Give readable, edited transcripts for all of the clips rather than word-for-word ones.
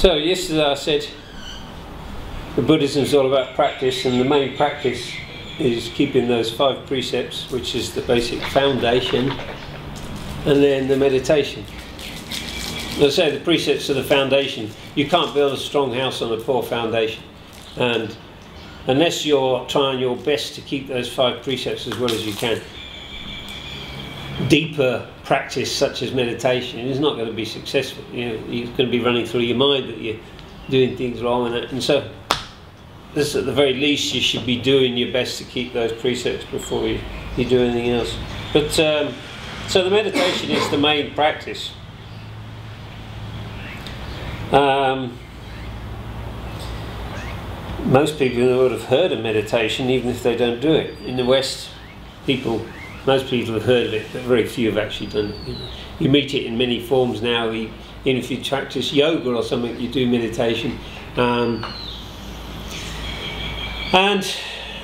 So yesterday I said the Buddhism is all about practice, and the main practice is keeping those 5 precepts, which is the basic foundation, and then the meditation. As I say, the precepts are the foundation. You can't build a strong house on a poor foundation, and unless you're trying your best to keep those 5 precepts as well as you can, deeper practice such as meditation is not going to be successful. You're going to be running through your mind that you're doing things wrong, and so this, at the very least, you should be doing your best to keep those precepts before you do anything else. But so the meditation is the main practice. Most people in the world have heard of meditation, even if they don't do it. In the West, most people have heard of it, but very few have actually done it. You meet it in many forms now. Even if you practice yoga or something, you do meditation. And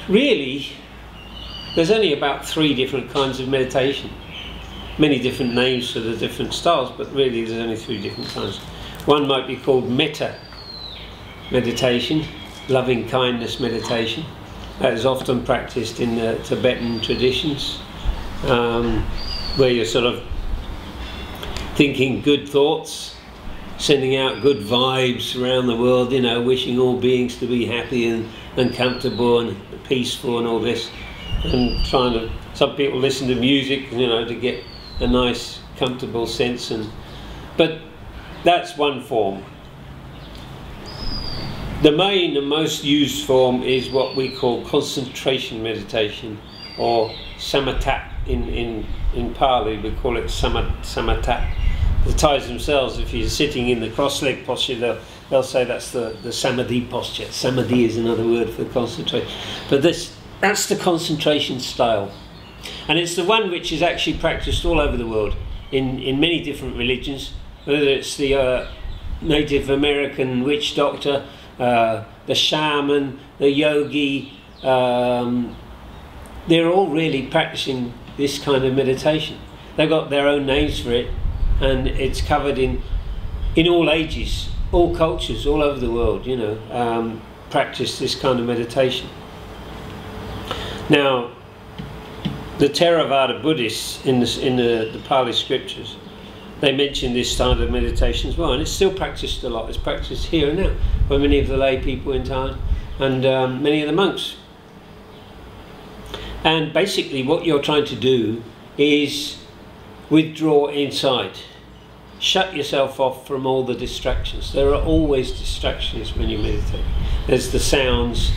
really, there's only about 3 different kinds of meditation. Many different names for the different styles, but really there's only 3 different kinds. One might be called metta meditation, loving kindness meditation. That is often practiced in the Tibetan traditions, where you're sort of thinking good thoughts, sending out good vibes around the world, wishing all beings to be happy and comfortable and peaceful and all this, and some people listen to music, to get a nice comfortable sense, but that's one form. The main and most used form is what we call concentration meditation, or samatha. In Pali we call it samatha. The Thais themselves, if you're sitting in the cross-leg posture, they'll say that's the samadhi posture. Samadhi is another word for concentration. But that's the concentration style. And it's the one which is actually practiced all over the world, in many different religions, whether it's the Native American witch doctor, the shaman, the yogi, they're all really practicing this kind of meditation. They've got their own names for it, and it's covered in all ages, all cultures, all over the world, practice this kind of meditation. Now, the Theravada Buddhists in the Pali scriptures, they mention this style of meditation as well, and it's still practiced a lot. It's practiced here and now by many of the lay people in Thailand and many of the monks. And basically what you're trying to do is withdraw inside. Shut yourself off from all the distractions. There are always distractions when you meditate. There's the sounds,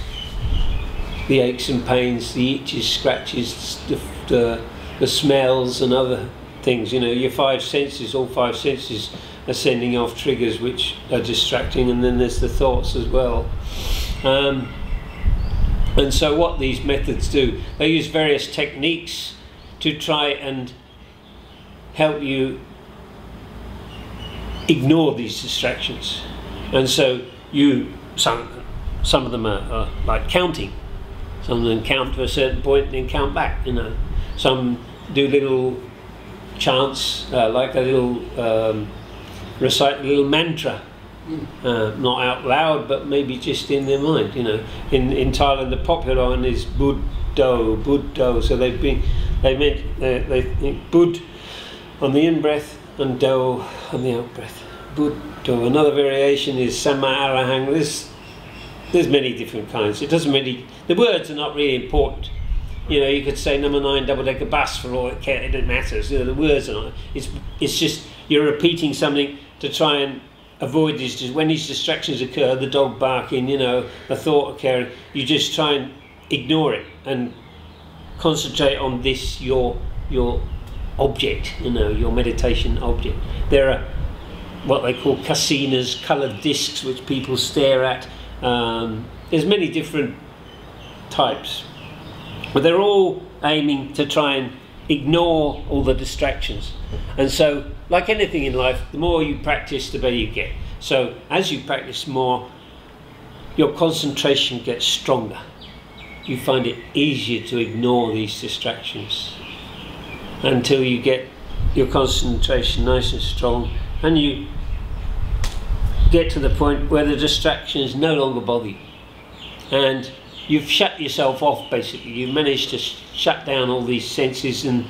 the aches and pains, the itches, scratches, the smells and other things. Your 5 senses, all 5 senses are sending off triggers which are distracting, and then there's the thoughts as well. And so what these methods do, they use various techniques to try and help you ignore these distractions. And so some of them are like counting. Some of them count to a certain point and then count back. Some do little chants, like a little recite a little mantra, not out loud, but maybe just in their mind. In Thailand, the popular one is Buddho. So they think Bud on the in breath and Do on the out breath. Buddho. Another variation is Sama Arahang. There's many different kinds. It doesn't really. The words are not really important. You could say number 9 double-decker bus for all it cares. It matters. The words are not. It's just you're repeating something to try and avoid these. When these distractions occur, the dog barking, a thought occurring, you just try and ignore it and concentrate on this your object. Your meditation object. There are what they call kasinas, coloured discs, which people stare at. There's many different types. But they're all aiming to try and ignore all the distractions. And so, like anything in life, the more you practice, the better you get. So, as you practice more, your concentration gets stronger. You find it easier to ignore these distractions until you get your concentration nice and strong, and you get to the point where the distractions no longer bother you, and you've shut yourself off. Basically, you've managed to shut down all these senses and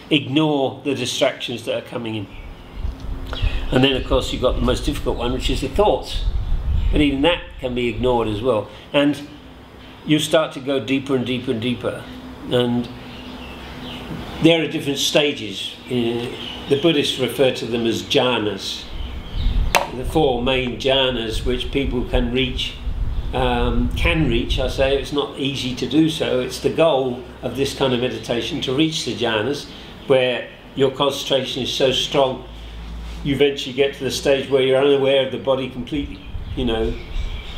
ignore the distractions that are coming in. And then, of course, you've got the most difficult one, which is the thoughts. But even that can be ignored as well. And you start to go deeper and deeper and deeper. And there are different stages. The Buddhists refer to them as jhanas. The 4 main jhanas which people can reach. I say. It's not easy to do so. It's the goal of this kind of meditation to reach the jhanas, where your concentration is so strong you eventually get to the stage where you're unaware of the body completely. You know,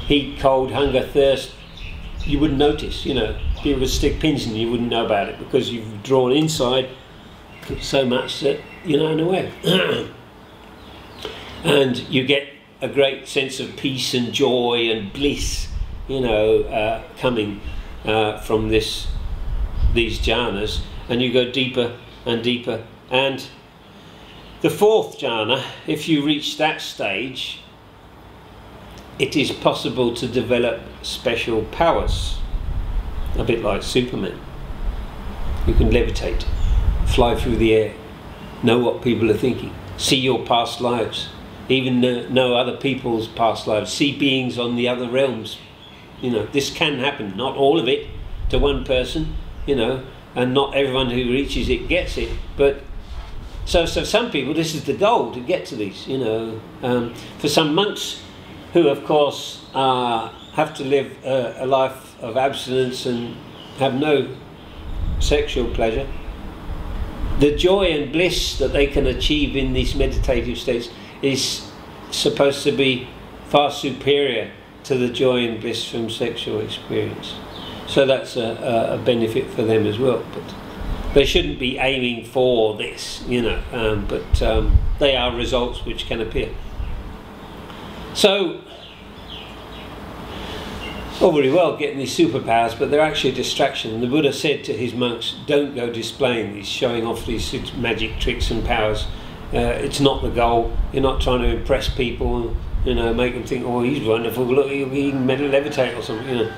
heat, cold, hunger, thirst, you wouldn't notice. You know, people would stick pins in you, you wouldn't know about it, because you've drawn inside so much that you're unaware. And you get a great sense of peace and joy and bliss, you know, coming from these jhanas, and you go deeper and deeper. And the 4th jhana, if you reach that stage, it is possible to develop special powers, a bit like Superman. You can levitate, fly through the air, know what people are thinking, see your past lives, even know other people's past lives, see beings on the other realms. You know, this can happen, not all of it to one person, you know, and not everyone who reaches it gets it, but so some people, this is the goal, to get to these, you know. For some monks who, of course, have to live a life of abstinence and have no sexual pleasure, the joy and bliss that they can achieve in these meditative states is supposed to be far superior to the joy and bliss from sexual experience. So that's a benefit for them as well. But they shouldn't be aiming for this, you know, but they are results which can appear. So, all very well getting these superpowers, but they're actually a distraction. And the Buddha said to his monks, don't go displaying these, showing off these magic tricks and powers. It's not the goal. You're not trying to impress people, you know, make them think, oh, he's wonderful, look, he can levitate or something, you know.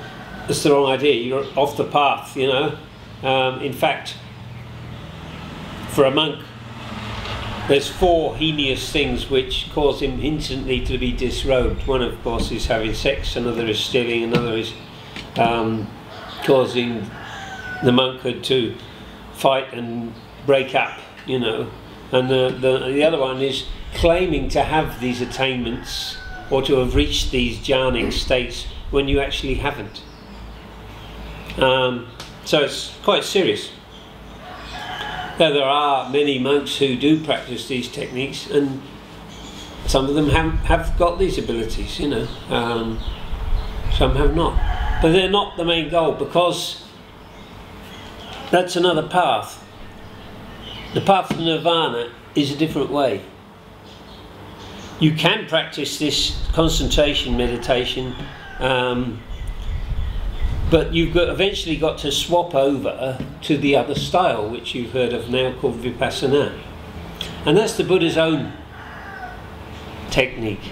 That's the wrong idea. You're off the path, you know. In fact, for a monk, there's 4 heinous things which cause him instantly to be disrobed. One, of course, is having sex, another is stealing, another is causing the monkhood to fight and break up, you know. And the other one is claiming to have these attainments or to have reached these jhanic states when you actually haven't. So it's quite serious. Though there are many monks who do practice these techniques, and some of them have got these abilities, you know, some have not. But they're not the main goal, because that's another path. The path to nirvana is a different way. You can practice this concentration meditation, but you've eventually got to swap over to the other style, which you've heard of now, called vipassana. And that's the Buddha's own technique.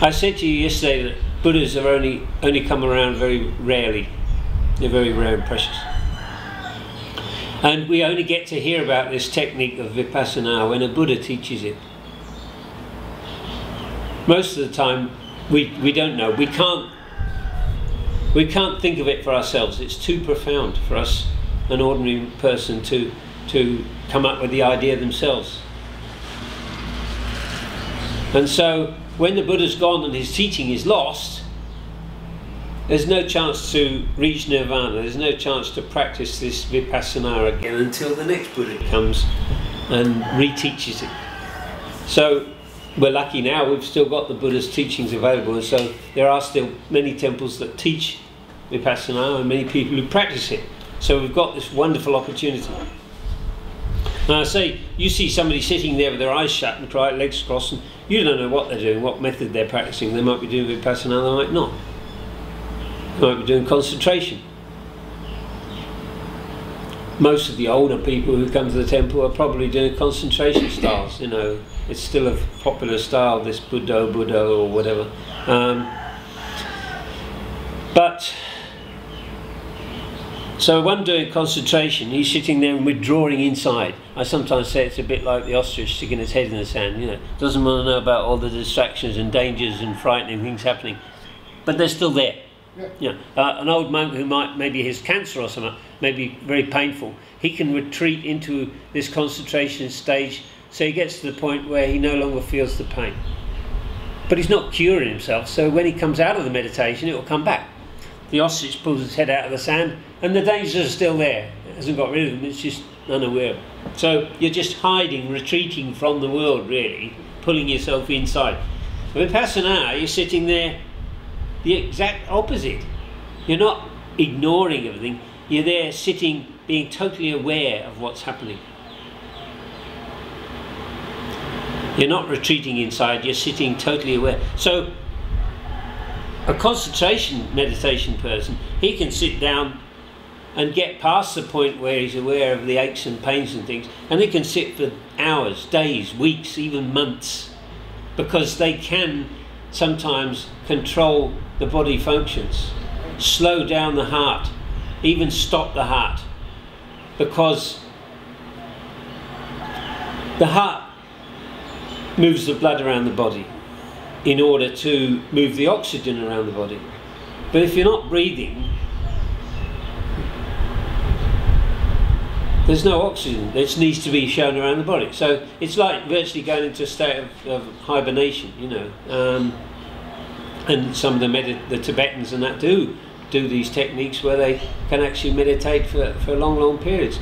I said to you yesterday that Buddhas have only come around very rarely. They're very rare and precious. And we only get to hear about this technique of vipassana when a Buddha teaches it. Most of the time we don't know. We can't think of it for ourselves. It's too profound for us, an ordinary person, to come up with the idea themselves. And so when the Buddha's gone and his teaching is lost, there's no chance to reach nirvana, there's no chance to practice this vipassana again until the next Buddha comes and reteaches it. So we're lucky now, we've still got the Buddha's teachings available, and so there are still many temples that teach vipassana and many people who practice it. So we've got this wonderful opportunity. Now I say, you see somebody sitting there with their eyes shut and legs crossed, and you don't know what they're doing, what method they're practicing. They might be doing vipassana, they might not. They might be doing concentration. most of the older people who come to the temple are probably doing concentration styles. You know, it's still a popular style, this Buddho or whatever. But so one doing concentration, he's sitting there and withdrawing inside. I sometimes say it's a bit like the ostrich sticking its head in the sand. You know, doesn't want to know about all the distractions and dangers and frightening things happening, but they're still there. Yeah. An old monk who maybe has cancer or something, maybe very painful, he can retreat into this concentration stage, so he gets to the point where he no longer feels the pain. But he's not curing himself, so when he comes out of the meditation, it will come back. The ostrich pulls its head out of the sand, and the dangers are still there. It hasn't got rid of them, it's just unaware. So you're just hiding, retreating from the world, really, pulling yourself inside. Vipassana, you're sitting there, the exact opposite. You're not ignoring everything, you're there sitting, being totally aware of what's happening. You're not retreating inside, you're sitting totally aware. So a concentration meditation person, he can sit down and get past the point where he's aware of the aches and pains and things, and he can sit for hours, days, weeks, even months, because they can sometimes control the body functions, slow down the heart, even stop the heart, because the heart moves the blood around the body in order to move the oxygen around the body. But if you're not breathing, there's no oxygen that needs to be shown around the body. So it's like virtually going into a state of hibernation, you know. And some of the Tibetans and that do these techniques where they can actually meditate for long periods,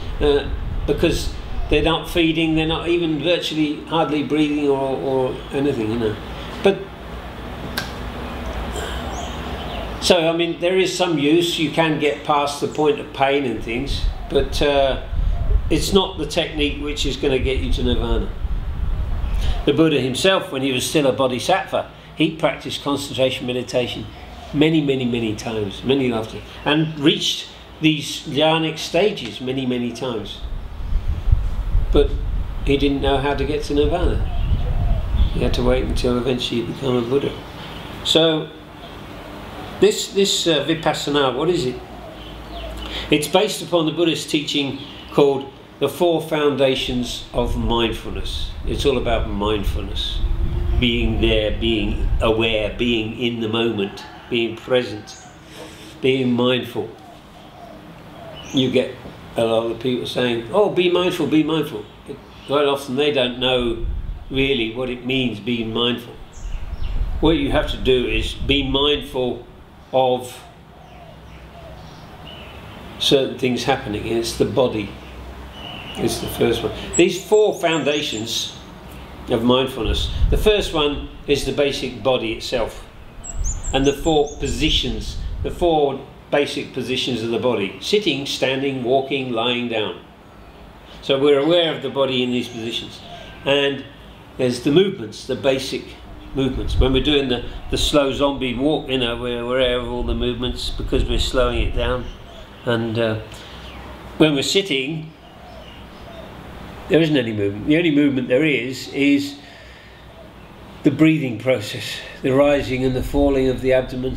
because they're not feeding, they're not even virtually hardly breathing or anything, you know. But so I mean, there is some use. You can get past the point of pain and things, but it's not the technique which is going to get you to nirvana. The Buddha himself, when he was still a bodhisattva, he practiced concentration meditation many times, many lifetimes, and reached these jhanic stages many times. But he didn't know how to get to nirvana. He had to wait until eventually he became a Buddha. So this Vipassana, what is it? It's based upon the Buddhist teaching called the 4 foundations of mindfulness. It's all about mindfulness. Being there, being aware, being in the moment, being present, being mindful. You get a lot of people saying, oh, be mindful, be mindful. Quite often they don't know really what it means, being mindful. What you have to do is be mindful of certain things happening. It's the body. It's the first one. These 4 foundations of mindfulness. The first one is the basic body itself, and the 4 positions, the 4 basic positions of the body: sitting, standing, walking, lying down. So we're aware of the body in these positions. And there's the movements, the basic movements. When we're doing the slow zombie walk, you know, we're aware of all the movements because we're slowing it down. And when we're sitting, there isn't any movement. The only movement there is the breathing process, the rising and the falling of the abdomen,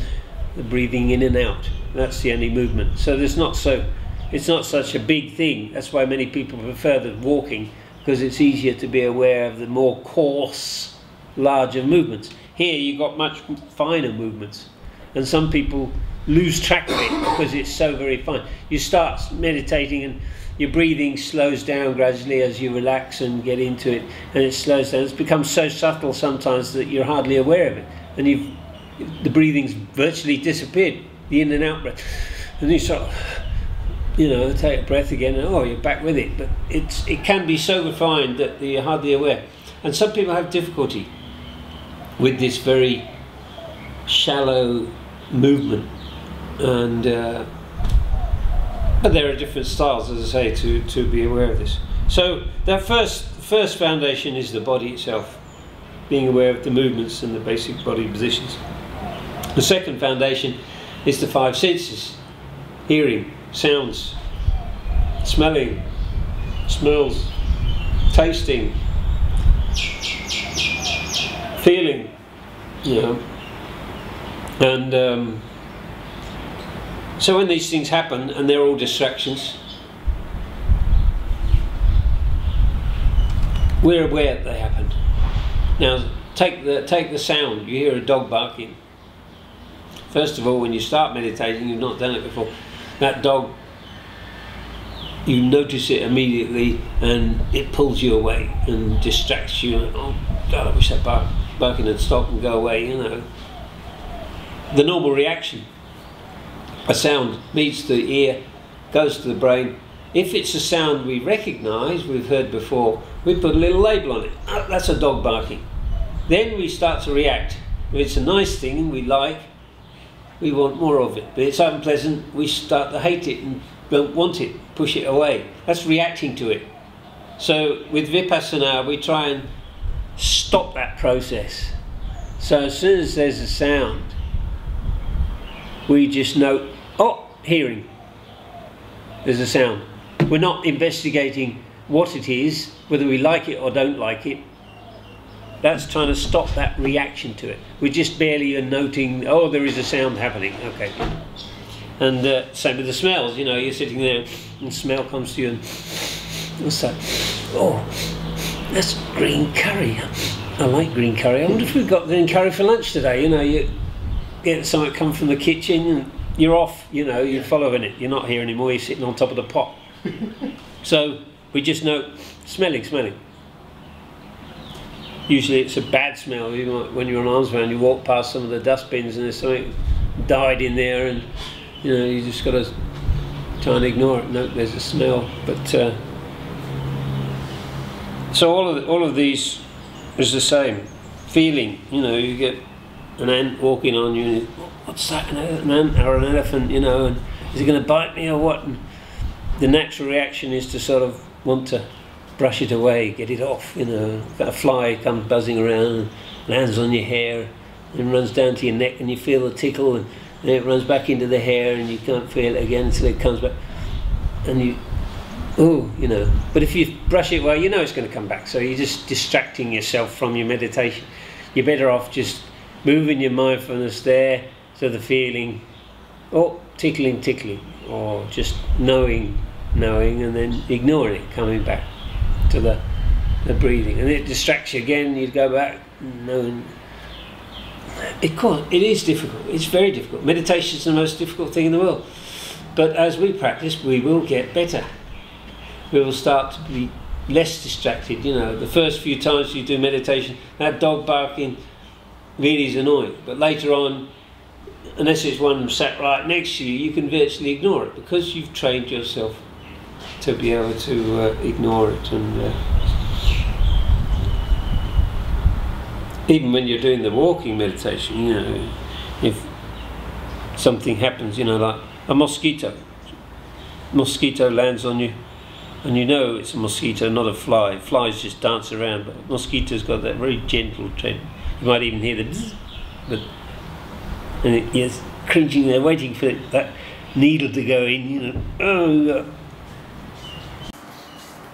the breathing in and out. That's the only movement. So it's not such a big thing. That's why many people prefer the walking, because it's easier to be aware of the more coarse, larger movements. Here you've got much finer movements, and some people lose track of it because it's so very fine. You start meditating and your breathing slows down gradually as you relax and get into it, and it slows down. It's become so subtle sometimes that you're hardly aware of it, and the breathing's virtually disappeared, the in and out breath, and you sort of, you know, take a breath again and oh, you're back with it. But it can be so refined that you're hardly aware. And some people have difficulty with this very shallow movement, and but there are different styles, as I say, to be aware of this. So that first foundation is the body itself, being aware of the movements and the basic body positions. The second foundation is the 5 senses: hearing, sounds, smelling, smells, tasting, feeling, you know. And so when these things happen, and they're all distractions, we're aware that they happen. Now, take the sound. You hear a dog barking. First of all, when you start meditating, you've not done it before, that dog, you notice it immediately, and it pulls you away and distracts you. Oh God, I wish that barking had stopped and go away, you know. The normal reaction. A sound meets the ear, goes to the brain. If it's a sound we recognise, we've heard before, we put a little label on it. Oh, that's a dog barking. Then we start to react. If it's a nice thing and we like, we want more of it. But it's unpleasant, we start to hate it and don't want it, push it away. That's reacting to it. So with Vipassana, we try and stop that process. So as soon as there's a sound, we just note, oh, hearing. There's a sound. We're not investigating what it is, whether we like it or don't like it. That's trying to stop that reaction to it. We're just barely noting, oh, there is a sound happening. Okay. And same with the smells. You know, you're sitting there and smell comes to you and, what's that? Oh, that's green curry. I like green curry. I wonder if we've got green curry for lunch today. You know, you get something come from the kitchen and you're off, you know, you're following it. You're not here anymore, you're sitting on top of the pot. So we just know, smelling. Usually it's a bad smell. You know, when you're on arms round, you walk past some of the dustbins and there's something died in there, and you know, you just got to try and ignore it. No, there's a smell. But so all of these is the same. Feeling, you know, you get an ant walking on you, and what's that, an ant or an elephant, you know, and is it going to bite me or what? And the natural reaction is to sort of want to brush it away, get it off, you know. A fly comes buzzing around and lands on your hair and runs down to your neck, and you feel the tickle, and then it runs back into the hair and you can't feel it again until it comes back, and you, oh, you know. But if you brush it away, you know it's going to come back, so you're just distracting yourself from your meditation. You're better off just moving your mindfulness there to the feeling, oh, tickling, or just knowing, and then ignoring it, coming back to the breathing, and it distracts you again. You go back, knowing. It is difficult. It's very difficult. Meditation is the most difficult thing in the world. But as we practice, we will get better. We will start to be less distracted. You know, the first few times you do meditation, that dog barking really is annoying. But later on, unless it's one sat right next to you, you can virtually ignore it because you've trained yourself to be able to ignore it. And even when you're doing the walking meditation, you know, if something happens, you know, like a mosquito lands on you, and you know it's a mosquito, not a fly. Flies just dance around, but mosquitoes got that very gentle tread. You might even hear the bzzz, and it's cringing there, waiting for that needle to go in, you know. Oh,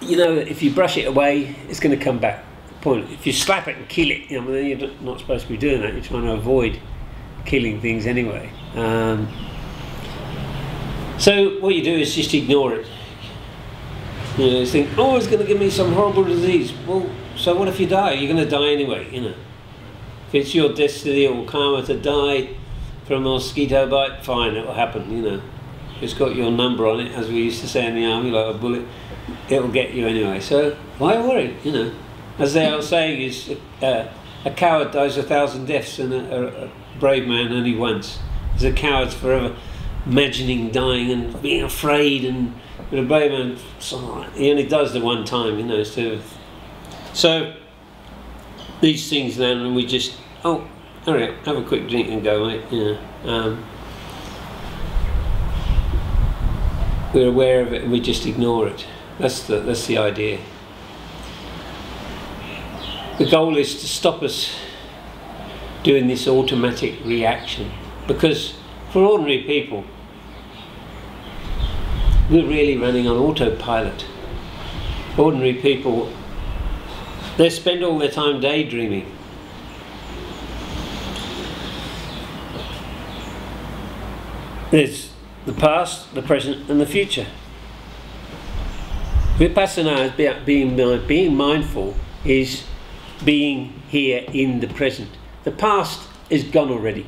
you know, if you brush it away, it's going to come back. Point. If you slap it and kill it, you know, then you're not supposed to be doing that. You're trying to avoid killing things anyway. So what you do is just ignore it. You know, you think, oh, it's going to give me some horrible disease. Well, so what if you die? You're going to die anyway, you know. If it's your destiny or karma to die from a mosquito bite, fine, it will happen, you know. It's got your number on it, as we used to say in the army, like a bullet. It will get you anyway. So why worry, you know? As they are saying, is a coward dies 1,000 deaths and a brave man only once. There's a coward's forever imagining dying and being afraid, and a brave man, he only does the one time, you know. So these things then, and we just, oh, hurry up, have a quick drink and go, mate. You know, we're aware of it and we just ignore it. That's the idea. The goal is to stop us doing this automatic reaction, because for ordinary people, We're really running on autopilot. Ordinary people, they spend all their time daydreaming. There's the past, the present and the future. Vipassana is being mindful is being here in the present. The past is gone already.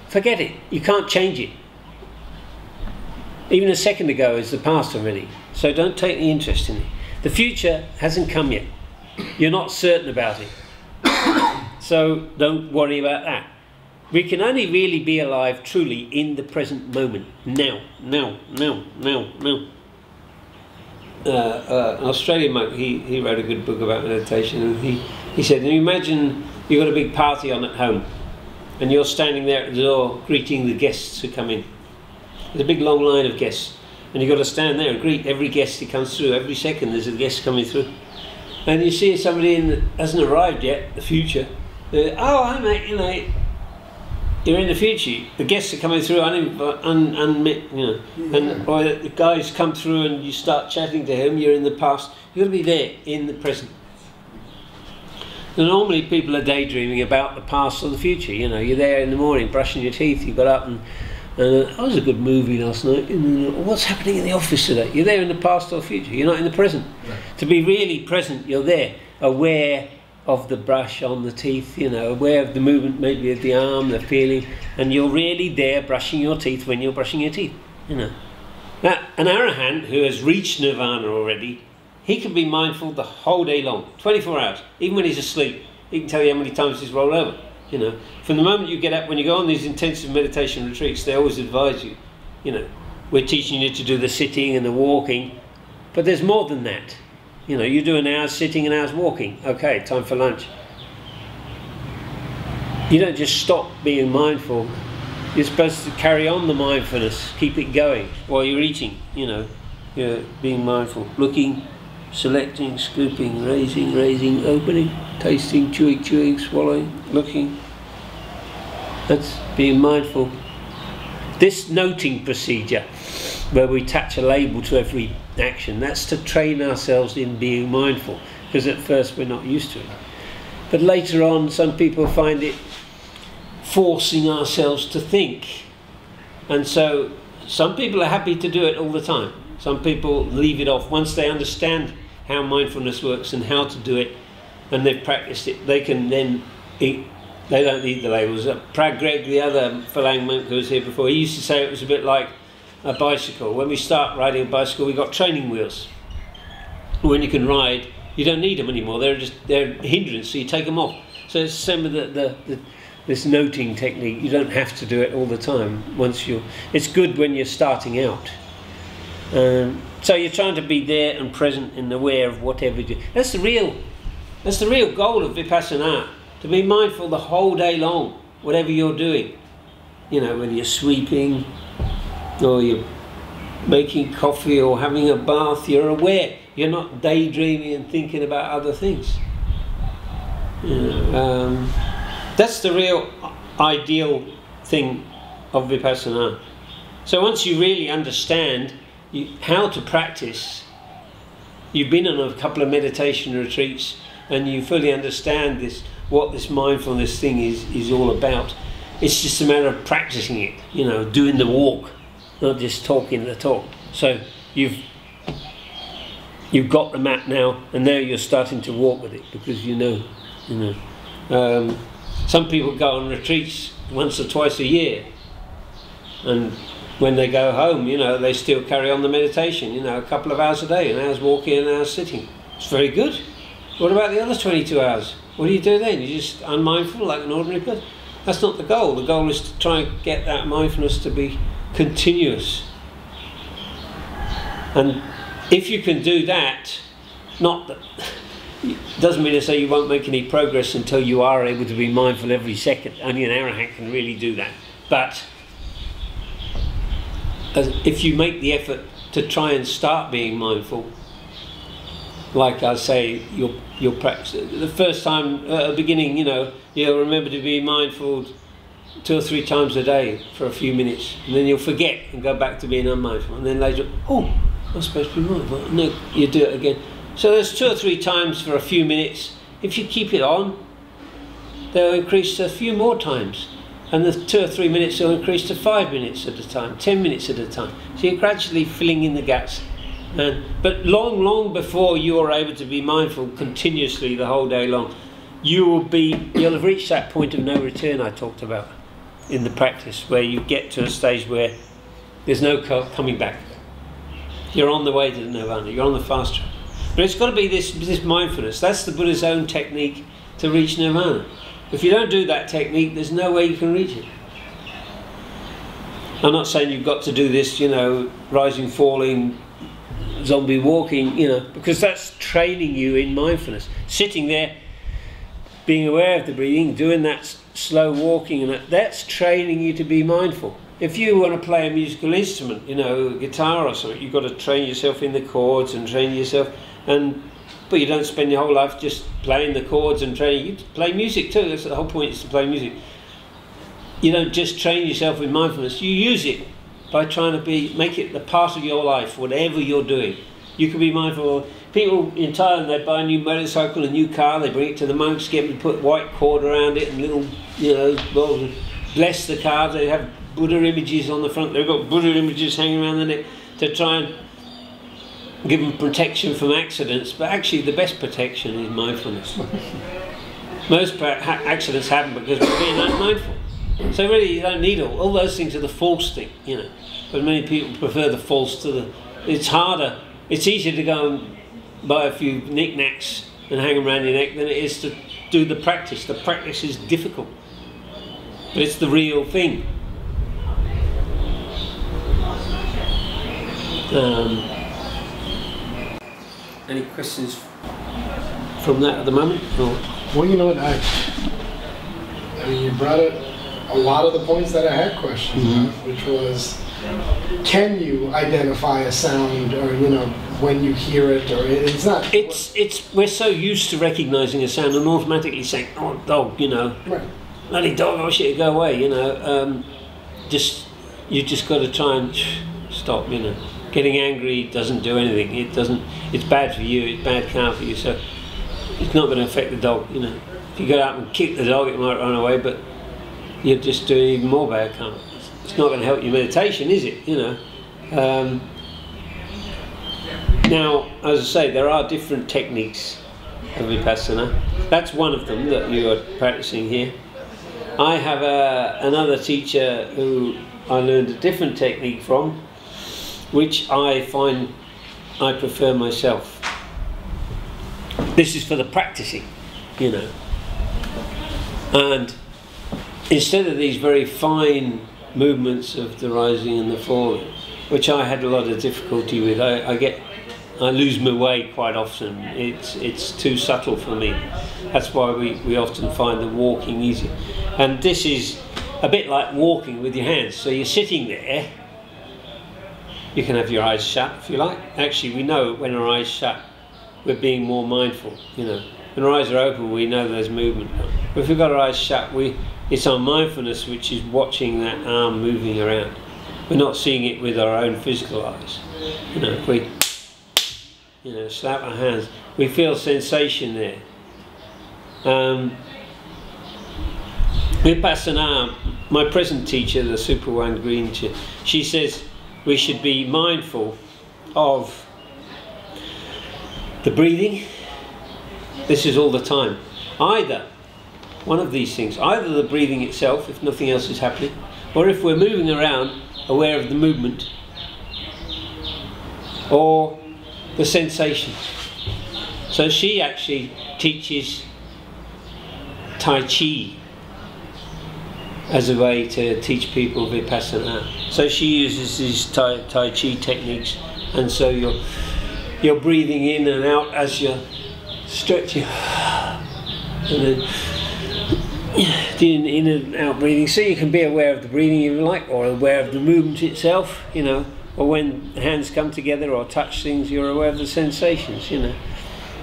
Forget it. You can't change it. Even a second ago is the past already. So don't take any interest in it. The future hasn't come yet. You're not certain about it. So don't worry about that. We can only really be alive truly in the present moment. Now. An Australian monk, he wrote a good book about meditation, and he said, imagine you've got a big party on at home and you're standing there at the door greeting the guests who come in. There's a big long line of guests and you've got to stand there and greet every guest who comes through. Every second there's a guest coming through, and you see somebody in that hasn't arrived yet, the future. Oh, hi mate, you're in the future. The guests are coming through unmet, and or the guys come through and you start chatting to him. You're in the past. You've got to be there in the present. And normally people are daydreaming about the past or the future. You're there in the morning brushing your teeth. You got up and that was a good movie last night. What's happening in the office today? You're there in the past or the future. You're not in the present. Right. To be really present, you're there, aware of the brush on the teeth, aware of the movement maybe of the arm, the feeling, and you're really there brushing your teeth when you're brushing your teeth, Now, an arahant who has reached nirvana already, he can be mindful the whole day long, 24 hours, even when he's asleep. He can tell you how many times he's rolled over, From the moment you get up, when you go on these intensive meditation retreats, they always advise you, we're teaching you to do the sitting and the walking, but there's more than that. You do an hour's sitting, an hour's walking. Okay, time for lunch. You don't just stop being mindful. You're supposed to carry on the mindfulness, keep it going while you're eating, You're being mindful. Looking, selecting, scooping, raising, opening, tasting, chewing, swallowing, looking. That's being mindful. This noting procedure, where we attach a label to every action, that's to train ourselves in being mindful, because at first we're not used to it. But later on, some people find it forcing ourselves to think, and so some people are happy to do it all the time. Some people leave it off. Once they understand how mindfulness works and how to do it, and they've practiced it, they can then eat. They don't need the labels. Prag Greg, the other Falang monk who was here before, he used to say it was a bit like a bicycle. When we start riding a bicycle, we've got training wheels. When you can ride, you don't need them anymore. They're a hindrance, so you take them off. So it's the same with this noting technique. You don't have to do it all the time. It's good when you're starting out. So you're trying to be there and present and aware of whatever you do. That's the real goal of Vipassana. To be mindful the whole day long, whatever you're doing. Whether you're sweeping, or you're making coffee or having a bath, you're aware. You're not daydreaming and thinking about other things. That's the real ideal thing of Vipassana. So once you really understand how to practice, you've been on a couple of meditation retreats and you fully understand what this mindfulness thing is all about. It's just a matter of practicing it, doing the walk, not just talking the talk. So you've got the mat now, and now you're starting to walk with it because some people go on retreats once or twice a year, and when they go home, they still carry on the meditation, a couple of hours a day, an hour's walking, an hour's sitting. It's very good. What about the other 22 hours? What do you do then? You're just unmindful like an ordinary person? That's not the goal. The goal is to try and get that mindfulness to be continuous. And if you can do that, it doesn't mean to say you won't make any progress until you are able to be mindful every second. Only an arahant can really do that. But if you make the effort to try and start being mindful, like I say, you'll practice. The first time at the beginning, you'll remember to be mindful 2 or 3 times a day for a few minutes, and then you'll forget and go back to being unmindful, and then later, oh, I'm supposed to be mindful. No, you do it again. So there's 2 or 3 times for a few minutes. If you keep it on, they'll increase to a few more times, and the 2 or 3 minutes will increase to 5 minutes at a time, 10 minutes at a time. So you're gradually filling in the gaps. But long before you are able to be mindful continuously the whole day long, you'll have reached that point of no return I talked about in the practice, where you get to a stage where there's no coming back. You're on the way to the nirvana, you're on the fast track. But it's got to be this mindfulness. That's the Buddha's own technique to reach nirvana. If you don't do that technique, there's no way you can reach it. I'm not saying you've got to do this, you know, rising, falling, zombie walking, you know, because that's training you in mindfulness. Sitting there, being aware of the breathing, doing that slow walking, and that's training you to be mindful. If you want to play a musical instrument, you know, guitar or something, you've got to train yourself in the chords and train yourself, but you don't spend your whole life just playing the chords and training. You play music too. That's the whole point, is to play music. You don't just train yourself with mindfulness. You use it by trying to make it the part of your life, whatever you're doing. You can be mindful. People in Thailand, they buy a new motorcycle, a new car, they bring it to the monks, get them to put white cord around it and little, you know, bless the car. They have Buddha images on the front. They've got Buddha images hanging around the neck to try and give them protection from accidents. But actually the best protection is mindfulness. Most accidents happen because we're being unmindful. So really you don't need all those things are the false thing, you know. But many people prefer the false to the... It's harder, it's easier to go and buy a few knickknacks and hang them around your neck than it is to do the practice. The practice is difficult, but it's the real thing. Any questions from that at the moment? Or? Well, you know what, I mean, you brought up a lot of the points that I had questions on, which was, can you identify a sound, or, you know, when you hear it, or it's not... We're so used to recognizing a sound and automatically saying, oh, dog, you know, right. Bloody dog, I wish it'd go away, you know. You just got to try and stop, you know. Getting angry doesn't do anything. It's bad for you, it's bad karma for you, so it's not going to affect the dog, you know. If you go out and kick the dog, it might run away, but you're just doing even more bad karma. It's not going to help your meditation, is it, you know. Now, as I say, there are different techniques of vipassana. That's one of them that you are practicing here. I have another teacher who I learned a different technique from, which I find I prefer myself. This is for the practicing, you know. And instead of these very fine movements of the rising and the falling, which I had a lot of difficulty with, I lose my way quite often. It's too subtle for me. That's why we often find the walking easier. And this is a bit like walking with your hands. So you're sitting there. You can have your eyes shut if you like. Actually, we know when our eyes shut, we're being more mindful, you know. When our eyes are open, we know there's movement. But if we've got our eyes shut, it's our mindfulness which is watching that arm moving around. We're not seeing it with our own physical eyes. You know, if we, you know, slap our hands, we feel sensation there. Vipassana, my present teacher, the Super One Green, she says we should be mindful of the breathing. This is all the time. Either one of these things, either the breathing itself, if nothing else is happening, or if we're moving around, aware of the movement, or the sensation. So she actually teaches Tai Chi as a way to teach people Vipassana. So she uses these Tai Chi techniques, and so you're breathing in and out as you're stretching, and then doing in and out breathing. So you can be aware of the breathing if you like, or aware of the movement itself, you know, or when hands come together or touch things, you're aware of the sensations, you know.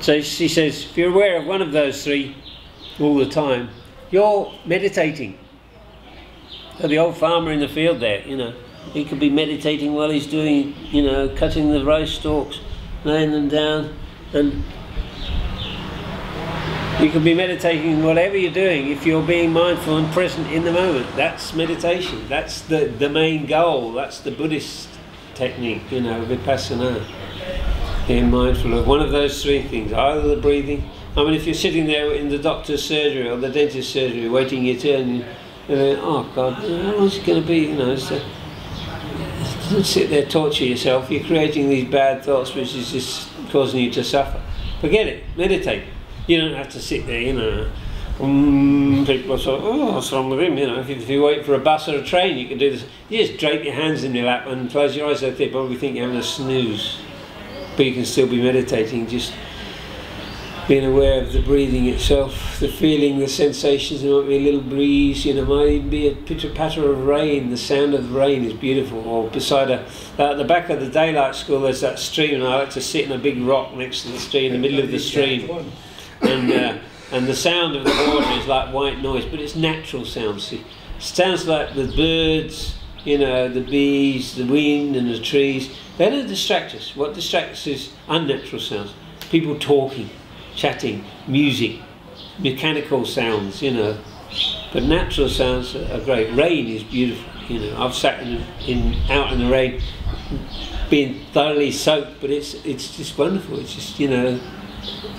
So she says, if you're aware of one of those three all the time, you're meditating. So the old farmer in the field there, you know, he could be meditating while he's doing, you know, cutting the rice stalks, laying them down, and you could be meditating whatever you're doing if you're being mindful and present in the moment. That's meditation. That's the main goal. That's the Buddhist technique, you know, vipassana. Being mindful of one of those three things, either the breathing. I mean, if you're sitting there in the doctor's surgery or the dentist's surgery waiting your turn, you're going, oh God, how long is it going to be, you know, don't sit there, torture yourself. You're creating these bad thoughts which is just causing you to suffer. Forget it, meditate. You don't have to sit there, you know. People say, oh, what's wrong with him? You know, if you wait for a bus or a train, you can do this. You just drape your hands in your lap and close your eyes. They probably think you're having a snooze. But you can still be meditating, just being aware of the breathing itself, the feeling, the sensations. There might be a little breeze, you know, might even be a pitter-patter of rain. The sound of the rain is beautiful. Or beside at the back of the daylight school, there's that stream, and I like to sit in a big rock next to the stream, in the middle of the stream. And the sound of the water is like white noise, but it's natural sound. See, it sounds like the birds, you know, the bees, the wind and the trees. They don't distract us. What distracts us is unnatural sounds. People talking, chatting, music, mechanical sounds, you know. But natural sounds are great. Rain is beautiful, you know. I've sat out in the rain, being thoroughly soaked, but it's just wonderful. It's just, you know,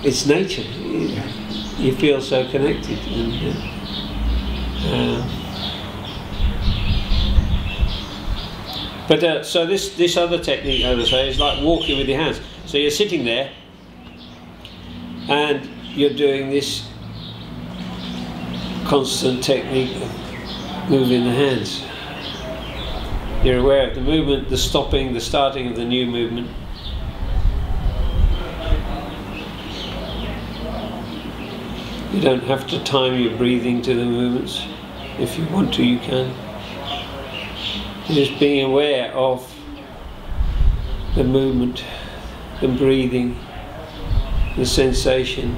it's nature. You feel so connected. So this other technique, I would say, is like walking with your hands. So you're sitting there and you're doing this constant technique of moving the hands. You're aware of the movement, the stopping, the starting of the new movement. You don't have to time your breathing to the movements. If you want to, you can. Just being aware of the movement, the breathing, the sensation.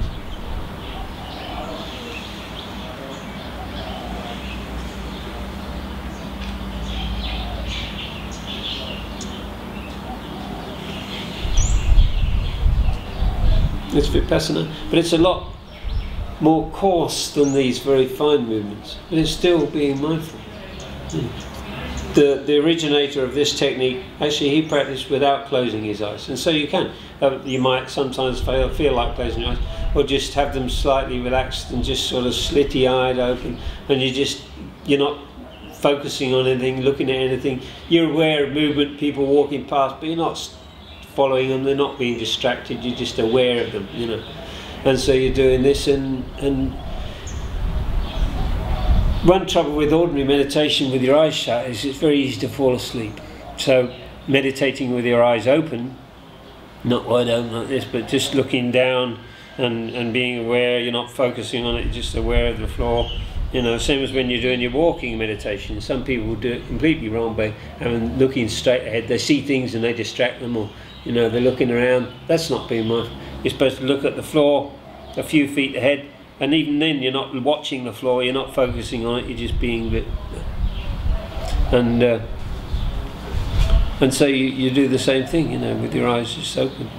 It's vipassana, but it's a lot more coarse than these very fine movements, but it's still being mindful. The originator of this technique, actually he practiced without closing his eyes, and so you can. You might sometimes feel like closing your eyes, or just have them slightly relaxed and just sort of slitty-eyed open, and you're not focusing on anything, looking at anything. You're aware of movement, people walking past, but you're not following them, they're not being distracted, you're just aware of them, you know. And so you're doing this, and one trouble with ordinary meditation with your eyes shut is it's very easy to fall asleep. So meditating with your eyes open, not wide open like this, but just looking down and being aware, you're not focusing on it, you're just aware of the floor. You know, same as when you're doing your walking meditation. Some people will do it completely wrong by looking straight ahead. They see things and they distract them, or you know, they're looking around. That's not being mindful. You're supposed to look at the floor a few feet ahead, and even then you're not watching the floor, you're not focusing on it, you're just being a bit. And so you do the same thing, you know, with your eyes just open.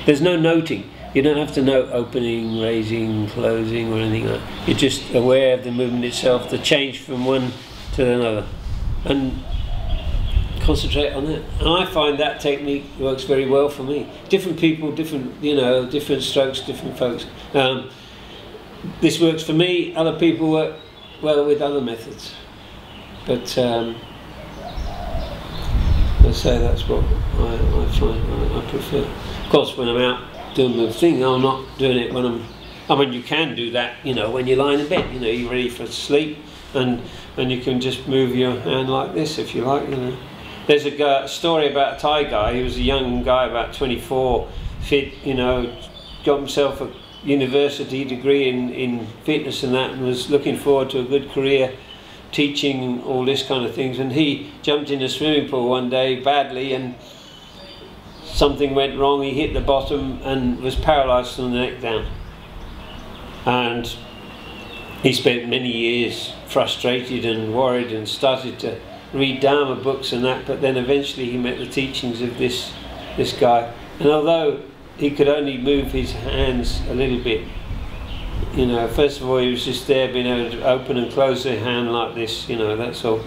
There's no noting. You don't have to note opening, raising, closing, or anything like that. You're just aware of the movement itself, the change from one to another, and concentrate on it. And I find that technique works very well for me. Different people, different, you know, different strokes, different folks. This works for me. Other people work well with other methods. But I say that's what I find I prefer. Of course, when I'm out doing the thing, I'm not doing it when I mean, you can do that, you know, when you're lying in bed, you know, you're ready for sleep, and you can just move your hand like this if you like, you know. There's a story about a Thai guy. He was a young guy, about 24, fit, you know, got himself a university degree in fitness and that, and was looking forward to a good career teaching all this kind of things. And he jumped in a swimming pool one day badly, and something went wrong. He hit the bottom and was paralysed from the neck down. And he spent many years frustrated and worried and started to read Dharma books and that, but then eventually he met the teachings of this guy. And although he could only move his hands a little bit, you know, first of all he was just there being able to open and close the hand like this, you know, that's all.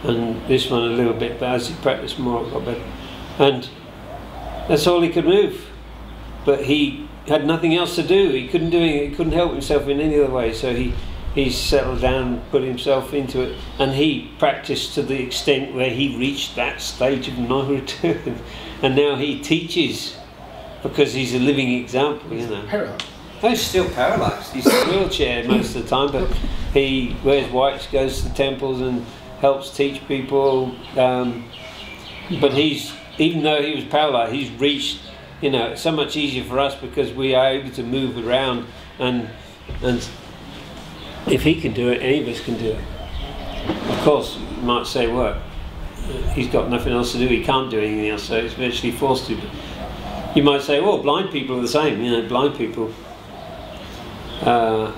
And this one a little bit, but as he practiced more it got better. And that's all he could move. But he had nothing else to do. He couldn't do it. He couldn't help himself in any other way. So he settled down, put himself into it, and he practiced to the extent where he reached that stage of no return. And now he teaches because he's a living example, you know. Paralyzed. He's still paralysed. He's in a wheelchair most of the time, but he wears whites, goes to temples and helps teach people. But even though he was paralysed, he's reached, you know, it's so much easier for us because we are able to move around, and if he can do it, any of us can do it. Of course, you might say, well, he's got nothing else to do, he can't do anything else, so it's virtually forced to. But you might say, well, blind people are the same, you know, blind people. They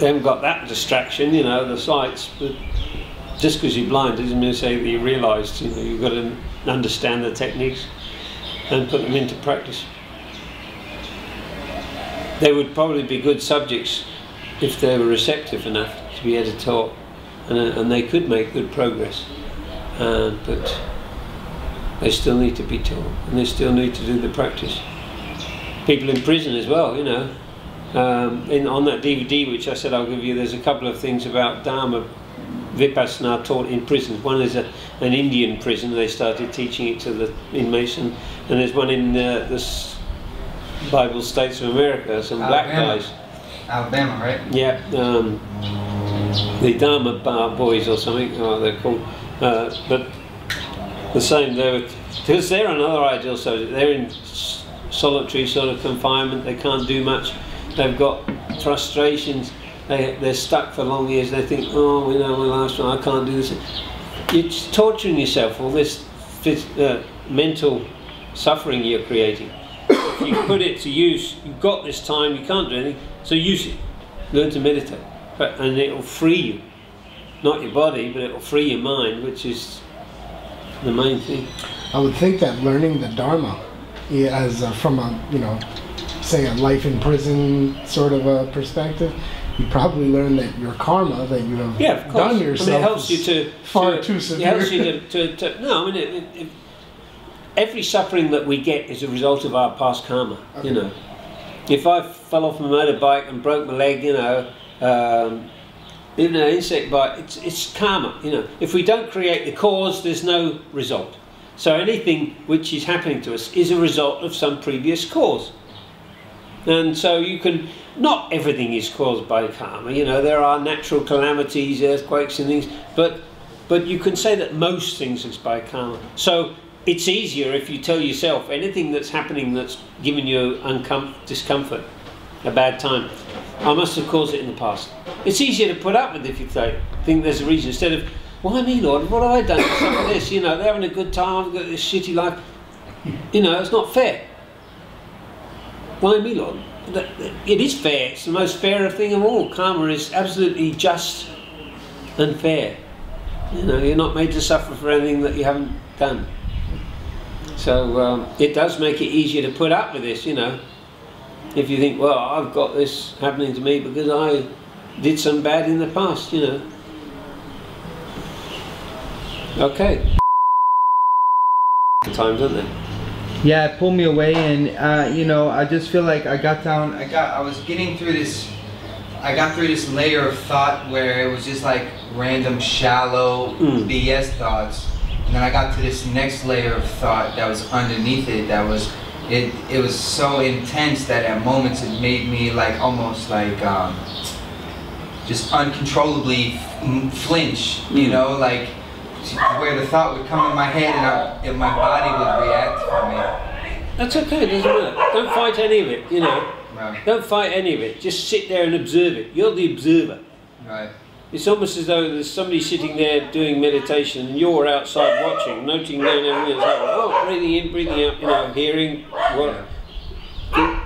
haven't got that distraction, you know, the sights, but just because you're blind doesn't mean to say that you realised, you know, you've got to understand the techniques and put them into practice. They would probably be good subjects if they were receptive enough to be able to talk, and they could make good progress, but they still need to be taught, and they still need to do the practice. People in prison as well, you know. On that DVD which I said I'll give you, there's a couple of things about Dharma Vipassana taught in prison. One is an Indian prison, they started teaching it to the inmates, and there's one in the Bible States of America, some black guys. Alabama, right? Yeah, the Dharma Bar Boys or something, they're called. But the same, because they're another ideal subject. They're in solitary sort of confinement, they can't do much. They've got frustrations, they're stuck for long years, they think, oh, you know, my last one, I can't do this. You're torturing yourself, all this mental suffering you're creating. If you put it to use, you've got this time, you can't do anything, so use it. Learn to meditate, and it'll free you. Not your body, but it'll free your mind, which is the main thing. I would think that learning the Dharma as from a, you know, say a life in prison sort of a perspective, you probably learn that your karma that you have done yourself, I mean, it helps you to far too severe. It helps you to no, I mean, every suffering that we get is a result of our past karma. Okay. You know, if I fell off my motorbike and broke my leg, you know, even an insect bite, it's karma. You know, if we don't create the cause, there's no result. So anything which is happening to us is a result of some previous cause. And so you can, not everything is caused by karma, you know, there are natural calamities, earthquakes and things, but you can say that most things is by karma. So it's easier if you tell yourself anything that's happening that's giving you discomfort, a bad time, I must have caused it in the past. It's easier to put up with if you think there's a reason, instead of, why me, Lord, what have I done to some of this? You know, they're having a good time, I've got this shitty life. You know, it's not fair. Why me, Lord? It is fair. It's the most fair thing of all. Karma is absolutely just and fair. You know, you're not made to suffer for anything that you haven't done. So it does make it easier to put up with this, you know. If you think, well, I've got this happening to me because I did some bad in the past, you know. Okay. Times, aren't they? Yeah, it pulled me away, and you know, I just feel like I was getting through this. I got through this layer of thought where it was just like random, shallow BS thoughts, and then I got to this next layer of thought that was underneath it. That was, it was so intense that at moments it made me like almost like just uncontrollably flinch. You know, like, where the thought would come in my head and my body would react from it. That's okay, it doesn't matter. Don't fight any of it, you know. Right. Don't fight any of it. Just sit there and observe it. You're the observer. Right. It's almost as though there's somebody sitting there doing meditation and you're outside watching, noting down everything that's happening. Oh, breathing in, breathing out, you know, hearing, what,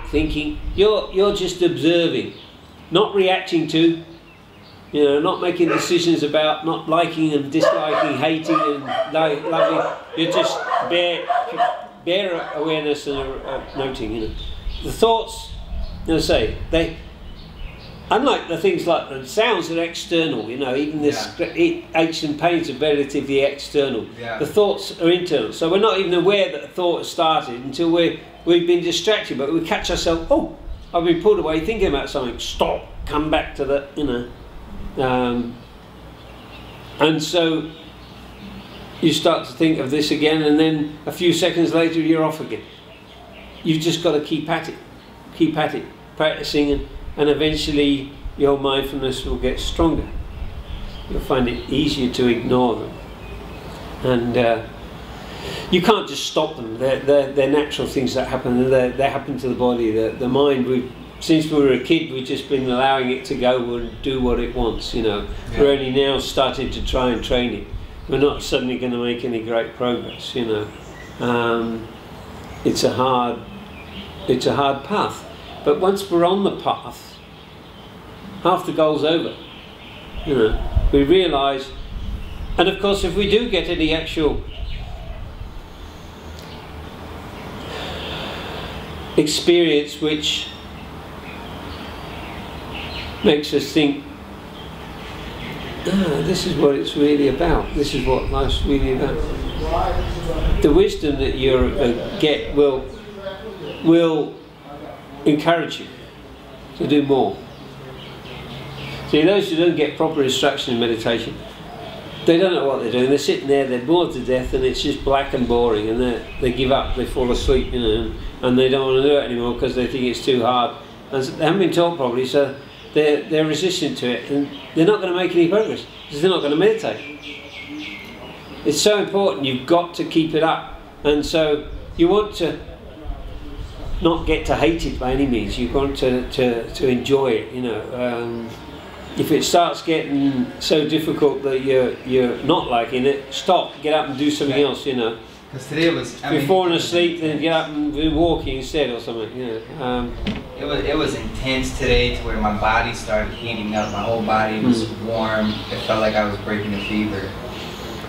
thinking. You're just observing. not reacting to, you know, not making decisions about not liking and disliking, hating and loving. You're just bare awareness and noting, you know. The thoughts, as I say, they, unlike the things like the sounds that are external, you know, even this aches and pains are relatively external. Yeah. The thoughts are internal. So we're not even aware that a thought has started until we've been distracted, but we catch ourselves, oh, I've been pulled away thinking about something, stop, come back to the, you know. And so you start to think of this again, and then a few seconds later you're off again. You've just got to keep at it, practicing, and eventually your mindfulness will get stronger. You'll find it easier to ignore them. And you can't just stop them. They're natural things that happen. They happen to the body. The mind, since we were a kid, we've just been allowing it to go and do what it wants, you know. Yeah. We're only now starting to try and train it. We're not suddenly going to make any great progress, you know. It's a hard path. But once we're on the path, half the goal's over, you know. We realise, and of course if we do get any actual experience which makes us think, this is what it's really about, this is what life's really about. The wisdom that you get will encourage you to do more. See, those who don't get proper instruction in meditation, they don't know what they're doing. They're sitting there, they're bored to death, and it's just black and boring, and they give up, they fall asleep, you know, and they don't want to do it anymore because they think it's too hard. And they haven't been taught properly, so they're resistant to it, and they're not going to make any progress because they're not going to meditate. It's so important, you've got to keep it up. And so you want to not get to hate it by any means, you want to enjoy it, you know. If it starts getting so difficult that you're not liking it, stop, get up and do something else, you know. Because today was, if you're falling asleep, then get up and do walking instead or something, you know. It was intense today to where my body started heating up, my whole body was warm, it felt like I was breaking a fever.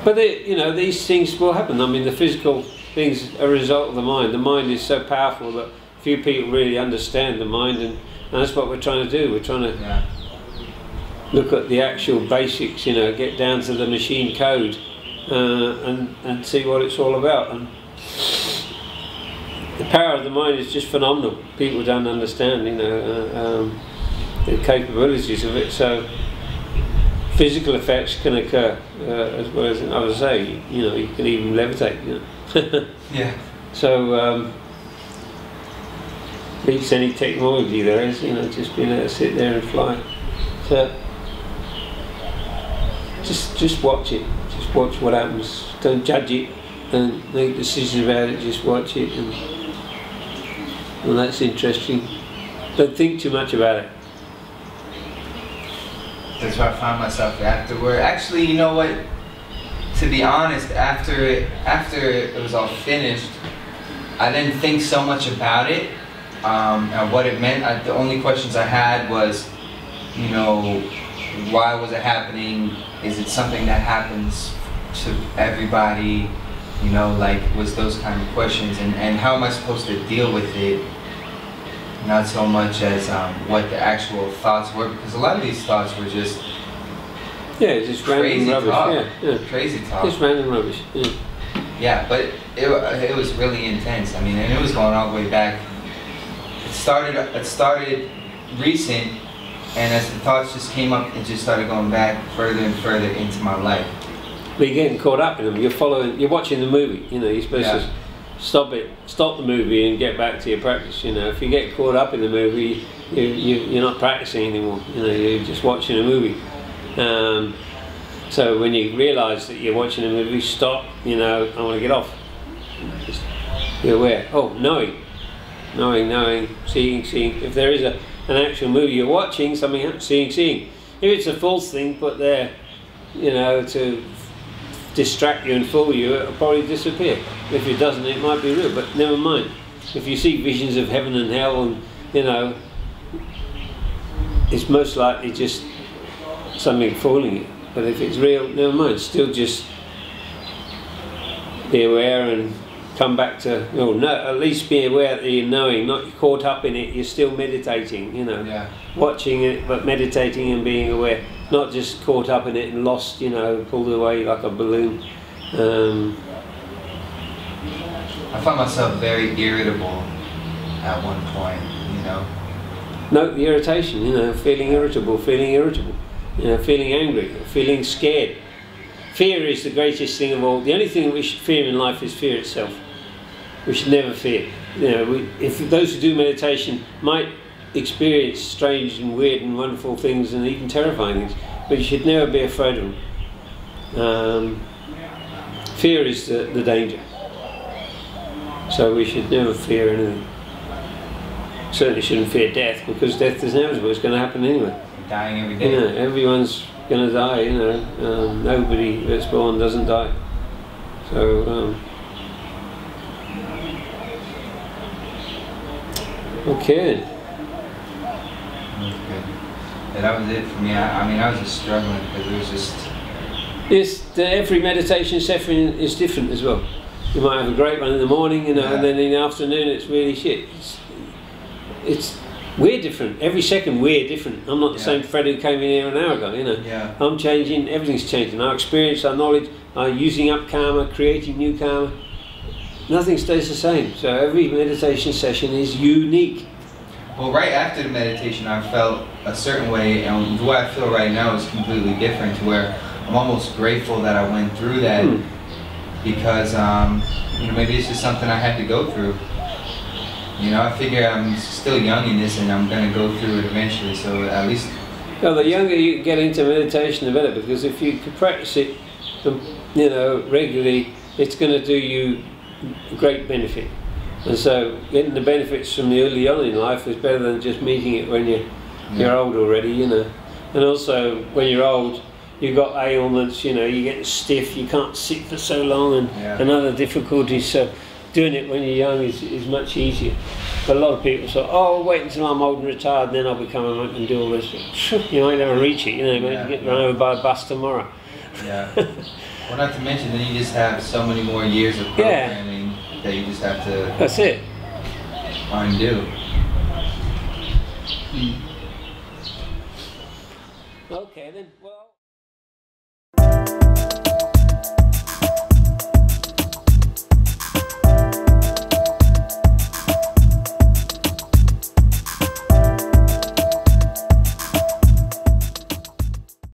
But you know, these things will happen. I mean, the physical things are a result of the mind. The mind is so powerful that few people really understand the mind, and that's what we're trying to do. We're trying to look at the actual basics, you know, get down to the machine code and see what it's all about. And the power of the mind is just phenomenal. People don't understand, you know, the capabilities of it. So physical effects can occur as well as, I would say, you know, you can even levitate, you know. Yeah. So beats any technology there is, you know, just being able to sit there and fly. So just watch it. Just watch what happens. Don't judge it and make decisions about it. Just watch it, and that's interesting. Don't think too much about it. That's where I found myself afterward. Actually, you know what? To be honest, after it was all finished, I didn't think so much about it and what it meant. The only questions I had was, you know, why was it happening? Is it something that happens to everybody? You know, like, was those kind of questions, and how am I supposed to deal with it? Not so much as what the actual thoughts were, because a lot of these thoughts were just just random rubbish. Talk. Yeah. Crazy talk. Just random rubbish. Yeah. Yeah, but it was really intense. I mean, and it was going all the way back. It started recent, and as the thoughts just came up, it just started going back further and further into my life. But you're getting caught up in them. You're watching the movie. You know, you're supposed to stop the movie and get back to your practice. You know, if you get caught up in the movie, you're not practicing anymore. You know, you're just watching a movie. So when you realise that you're watching a movie, stop. You know, I want to get off. Just be aware. Oh, knowing, seeing. If there is an actual movie you're watching, something seeing. If it's a false thing put there, you know, to distract you and fool you, it'll probably disappear. If it doesn't, it might be real, but never mind. If you see visions of heaven and hell, and you know, it's most likely just something fooling you. But if it's real, never mind. Still just be aware and come back to, at least be aware that you're knowing, not caught up in it. You're still meditating, Yeah. watching it, but meditating and being aware, not just caught up in it and lost, pulled away like a balloon. I found myself very irritable at one point, Note the irritation, feeling irritable, feeling angry, feeling scared. Fear is the greatest thing of all. The only thing we should fear in life is fear itself. We should never fear. If those who do meditation might experience strange and weird and wonderful things and even terrifying things, but you should never be afraid of them. Fear is the danger. So we should never fear anything. Certainly shouldn't fear death, because death is inevitable. It's going to happen anyway. Dying every day. Everyone's going to die. Nobody that's born doesn't die. So okay. Yeah, that was it for me. I was just struggling because it was just. Every meditation session is different as well. You might have a great one in the morning, and then in the afternoon it's really shit. We're different. Every second we're different. I'm not the same Fred who came in here an hour ago, Yeah. I'm changing, everything's changing. Our experience, our knowledge, our using up karma, creating new karma. Nothing stays the same. So every meditation session is unique. Well, right after the meditation I felt a certain way, and the way I feel right now is completely different, to where I'm almost grateful that I went through that. Because maybe it's just something I had to go through. I figure I'm still young in this, and I'm going to go through it eventually. So at least. Well, the younger you get into meditation, the better. Because if you could practice it, regularly, it's going to do you great benefit. And so getting the benefits from the early on in life is better than just meeting it when you're old already. And also when you're old, you've got ailments, you get stiff, you can't sit for so long, and other difficulties. So doing it when you're young is much easier. But a lot of people say, I'll wait until I'm old and retired, and then I'll become a monk and do all this. You might never reach it, you might get run over by a bus tomorrow. Yeah. Well, not to mention, then you just have so many more years of programming that you just have to. That's it. Undo. Okay then. Well.